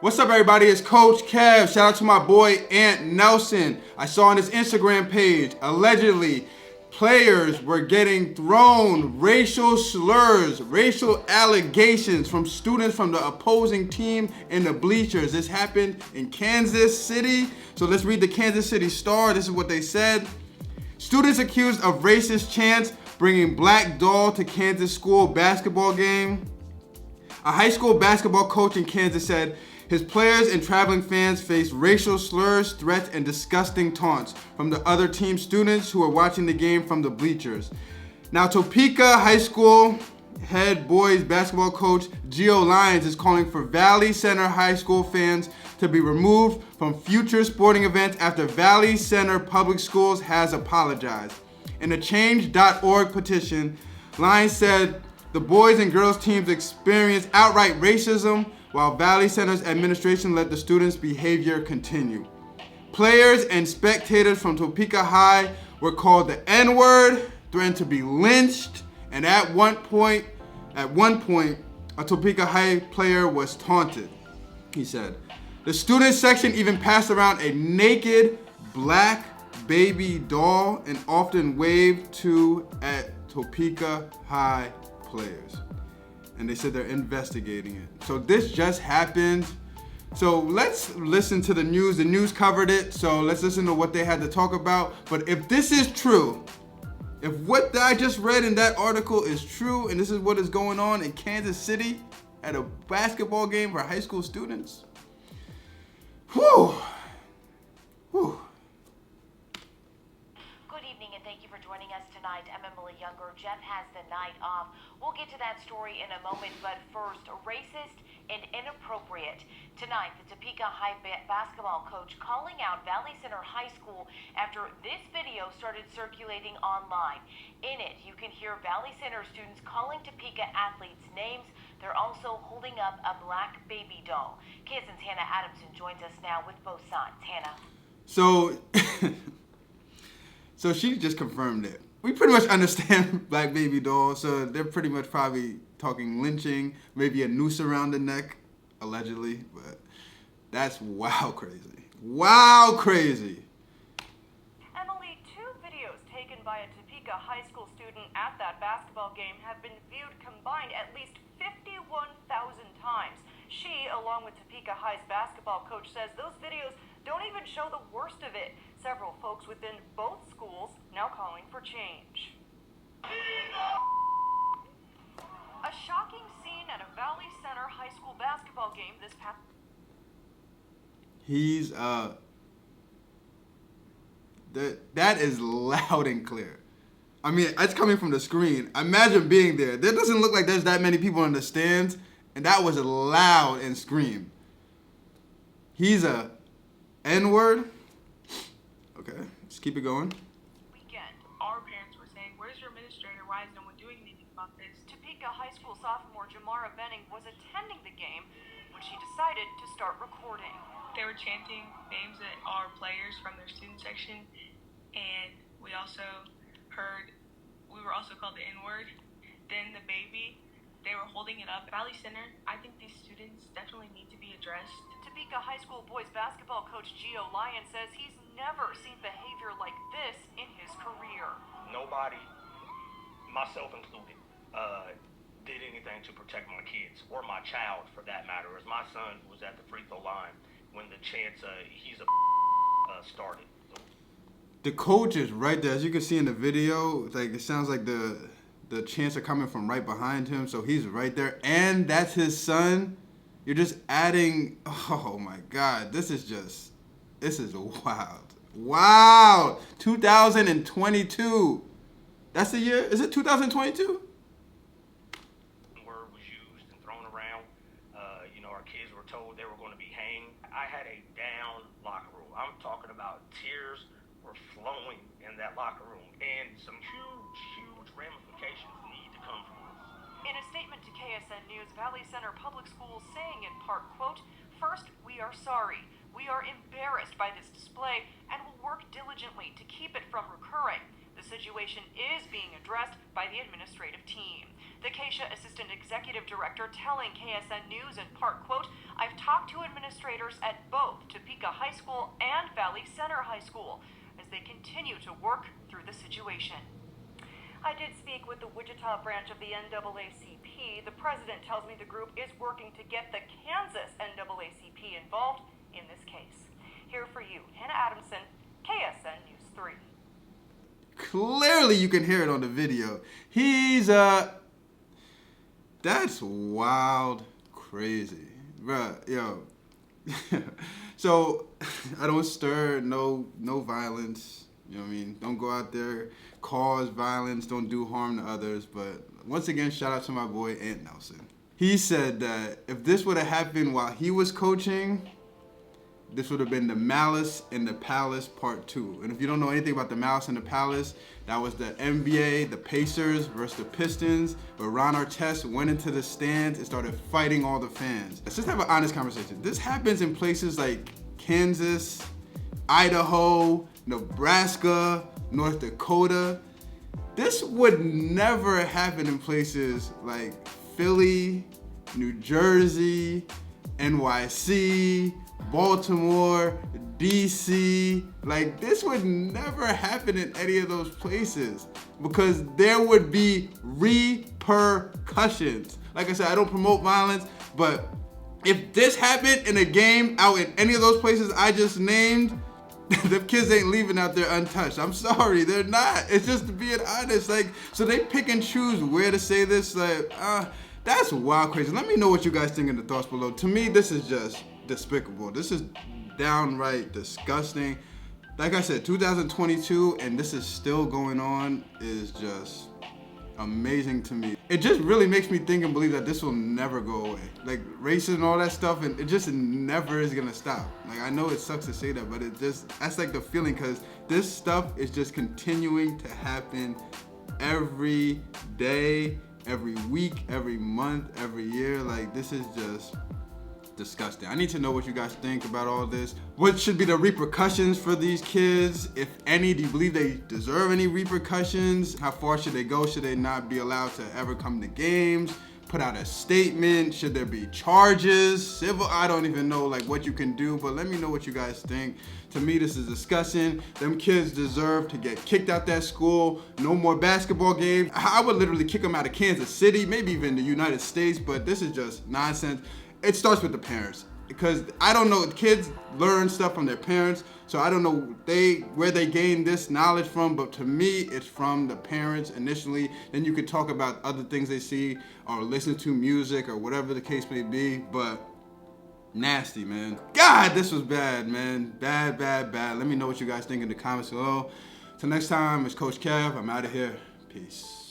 What's up, everybody? It's Coach Kev. Shout out to my boy, Ant Nelson. I saw on his Instagram page, allegedly, players were getting thrown racial slurs, racial allegations from students from the opposing team in the bleachers. This happened in Kansas City. So let's read the Kansas City Star. This is what they said. Students accused of racist chants bringing black doll to Kansas school basketball game. A high school basketball coach in Kansas said his players and traveling fans faced racial slurs, threats, and disgusting taunts from the other team students who were watching the game from the bleachers. Now, Topeka High School head boys basketball coach Gio Lyons is calling for Valley Center High School fans to be removed from future sporting events after Valley Center Public Schools has apologized. In a change.org petition, Lyons said the boys and girls teams experienced outright racism while Valley Center's administration let the students' behavior continue. Players and spectators from Topeka High were called the N-word, threatened to be lynched, and at one point, a Topeka High player was taunted, he said. The student section even passed around a naked black baby doll and often waved to at Topeka High players. And they said they're investigating it. So this just happened. So let's listen to the news. The news covered it. So let's listen to what they had to talk about. But if this is true, if what I just read in that article is true, and this is what is going on in Kansas City at a basketball game for high school students, whew. Good evening and thank you for joining us tonight. I'm Emily Younger. Jeff has the night off. We'll get to that story in a moment, but first, racist and inappropriate. Tonight, the Topeka High basketball coach calling out Valley Center High School after this video started circulating online. In it, you can hear Valley Center students calling Topeka athletes names. They're also holding up a black baby doll. KSN's Hannah Adamson joins us now with both sides. Hannah. So she just confirmed it. We pretty much understand black baby doll, so they're pretty much probably talking lynching, maybe a noose around the neck, allegedly, but that's wow crazy. Wow crazy. Emily, two videos taken by a Topeka high school student at that basketball game have been viewed combined at least 51,000 times. She, along with Topeka High's basketball coach, says those videos don't even show the worst of it. Several folks within both schools now calling for change. A shocking scene at a Valley Center high school basketball game this past... That is loud and clear. I mean, it's coming from the screen. Imagine being there. There doesn't look like there's that many people in the stands, and that was loud and screamed. He's a N-word. Okay, let's keep it going. Weekend. Our parents were saying, where's your administrator? Why is no one doing anything about this? Topeka high school sophomore Jamara Benning was attending the game when she decided to start recording. They were chanting names at our players from their student section, and we were also called the N-word. Then the baby, they were holding it up. Valley Center, I think these students definitely need to be addressed. Topeka high school boys basketball coach Gio Lyons says he's never seen behavior like this in his career. Nobody, myself included, did anything to protect my kids or my child for that matter. As my son was at the free throw line when the chants started. The coach is right there. As you can see in the video, like it sounds like the chants are coming from right behind him, so he's right there, and that's his son. You're just adding, oh my God, this is wild. Wow, 2022. That's the year, is it 2022? Word was used and thrown around. Our kids were told they were going to be hanged. I had a down locker room. I'm talking about tears were flowing in that locker room, and some huge ramifications need to come from this. In a statement to KSN News, Valley Center Public Schools saying in part, quote, "First, we are sorry. We are embarrassed by this display and will work diligently to keep it from recurring. The situation is being addressed by the administrative team." The Keisha Assistant Executive Director telling KSN News in part, quote, "I've talked to administrators at both Topeka High School and Valley Center High School as they continue to work through the situation." I did speak with the Wichita branch of the NAACP. The president tells me the group is working to get the Kansas NAACP involved in this case. Here for you, Hannah Adamson, KSN News 3. Clearly you can hear it on the video. He's that's wild crazy. Bruh, yo. So I don't stir no violence. You know what I mean? Don't go out there, cause violence, don't do harm to others. But once again, shout out to my boy, Ant Nelson. He said that if this would have happened while he was coaching, this would have been the Malice in the Palace Part 2. And if you don't know anything about the Malice in the Palace, that was the NBA, the Pacers versus the Pistons, where Ron Artest went into the stands and started fighting all the fans. Let's just have an honest conversation. This happens in places like Kansas, Idaho, Nebraska, North Dakota. This would never happen in places like Philly, New Jersey, NYC, Baltimore, DC. Like, this would never happen in any of those places because there would be repercussions. Like I said, I don't promote violence, but if this happened in a game out in any of those places I just named, the kids ain't leaving out there untouched. I'm sorry, they're not. It's just being honest. Like, so they pick and choose where to say this. Like, that's wild crazy. Let me know what you guys think in the thoughts below. To me, this is just despicable. This is downright disgusting. Like I said, 2022, and this is still going on is just amazing to me. It just really makes me think and believe that this will never go away. Like, racism and all that stuff, and it just never is gonna stop. Like, I know it sucks to say that, but it just, that's like the feeling, because this stuff is just continuing to happen every day, every week, every month, every year. Like, this is just disgusting. I need to know what you guys think about all this. What should be the repercussions for these kids, if any? Do you believe they deserve any repercussions? How far should they go? Should they not be allowed to ever come to games? Put out a statement? Should there be charges? Civil? I don't even know like what you can do, but let me know what you guys think. To me, this is disgusting. Them kids deserve to get kicked out that school. No more basketball games. I would literally kick them out of Kansas City, maybe even the United States, but this is just nonsense. It starts with the parents, because I don't know, kids learn stuff from their parents, so I don't know where they gain this knowledge from, but to me, it's from the parents initially. Then you could talk about other things they see or listen to music or whatever the case may be, but nasty, man. God, this was bad, man. Bad, bad, bad. Let me know what you guys think in the comments below. Till next time, it's Coach Kev. I'm out of here. Peace.